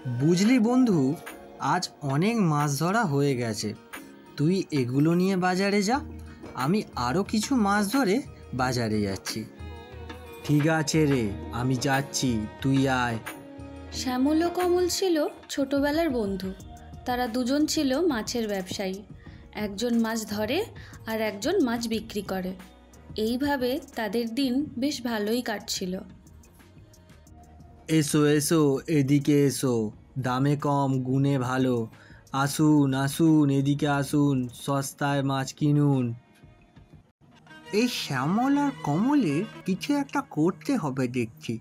বুঝলি বন্ধু, আজ অনেক মাছ ধরা হয়ে গেছে। তুই এগুলো নিয়ে বাজারে যা, আমি আরও কিছু মাছ ধরে বাজারে যাচ্ছি। ঠিক আছে রে, আমি যাচ্ছি, তুই আয়। শ্যামল ও কমল ছিল ছোটবেলার বন্ধু। তারা দুজন ছিল মাছের ব্যবসায়ী। একজন মাছ ধরে আর একজন মাছ বিক্রি করে। এইভাবে তাদের দিন বেশ ভালোই কাটছিল। এসো এসো, এদিকে এসো, দামে কম গুণে ভালো। আসুন আসুন, এদিকে আসুন, সস্তায় মাছ কিনুন। এই শ্যামল আর কমলের কিছু একটা করতে হবে দেখছি।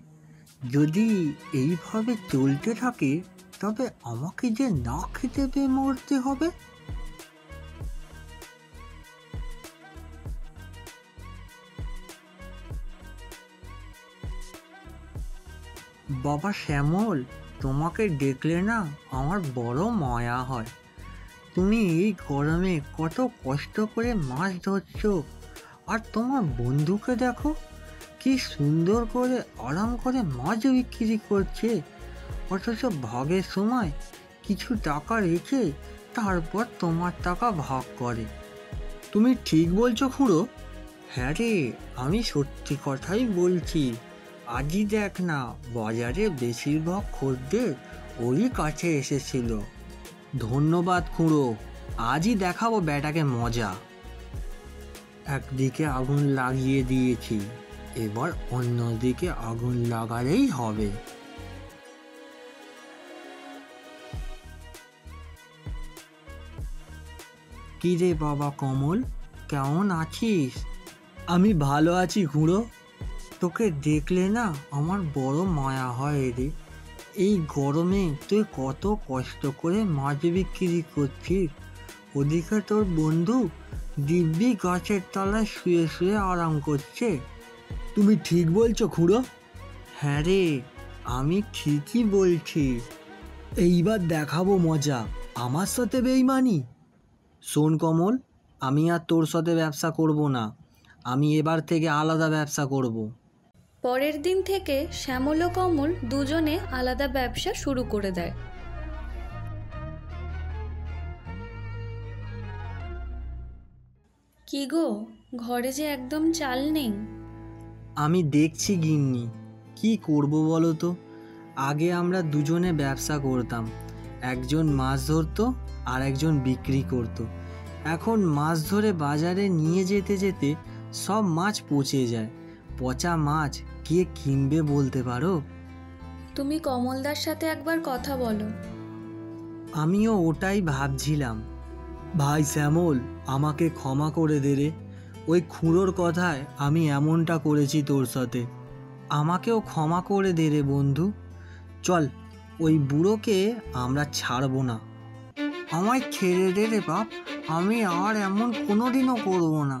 যদি এইভাবে চলতে থাকে তবে আমাকে যে না খেতে পেয়ে মরতে হবে। বাবা শ্যামল, তোমাকে দেখলে না আমার বড় মায়া হয়। তুমি এই গরমে কত কষ্ট করে মাছ ধরছো, আর তোমার বন্ধুকে দেখো কি সুন্দর করে আরাম করে মাছ বিক্রি করছে, অথচ ভাগের সময় কিছু টাকা রেখে তারপর তোমার টাকা ভাগ করে। তুমি ঠিক বলছো খুড়ো। হ্যাঁ রে, আমি সত্যি কথাই বলছি। আজই দেখ না, বাজারে বেশিরভাগ খদ্দের ওই কাছে এসেছিল। ধন্যবাদ খুড়ো, আজই দেখাবো ব্যাটাকে মজা। একদিকে আগুন লাগিয়ে দিয়েছি, এবার অন্যদিকে আগুন লাগালেই হবে। কি রে বাবা কমল, কেমন আছিস? আমি ভালো আছি খুড়ো। তোকে দেখলে না আমার বড় মায়া হয় রে। এই গরমে তুই কত কষ্ট করে মাছ বিক্রি করছিস, ওদিকে তোর বন্ধু দিব্যি গাছের তলায় শুয়ে শুয়ে আরাম করছে। তুমি ঠিক বলছো খুড়ো। হ্যাঁ রে, আমি ঠিকই বলছি। এইবার দেখাবো মজা, আমার সাথে বেইমানি। শোন কমল, আমি আর তোর সাথে ব্যবসা করব না, আমি এবার থেকে আলাদা ব্যবসা করব। পরের দিন থেকে শ্যামল ও কমল দুজনে আলাদা ব্যবসা শুরু করে দেয়। কি গো, ঘরে যে একদম চাল নেই। আমি দেখছি গিন্নি, কি করব বলো তো। আগে আমরা দুজনে ব্যবসা করতাম, একজন মাছ ধরতো আর একজন বিক্রি করতো। এখন মাছ ধরে বাজারে নিয়ে যেতে যেতে সব মাছ পচে যায়। পচা মাছ কে কিনবে বলতে পারো? তুমি কমলদার সাথে একবার কথা বলো। আমিও ওটাই ভাবছিলাম। ভাই শ্যামল, আমাকে ক্ষমা করে দে রে। ওই খুঁড়োর কথায় আমি এমনটা করেছি তোর সাথে। আমাকেও ক্ষমা করে দে রে বন্ধু। চল, ওই বুড়োকে আমরা ছাড়বো না। আমায় ছেড়ে দে রে বাপ, আমি আর এমন কোনোদিনও করবো না।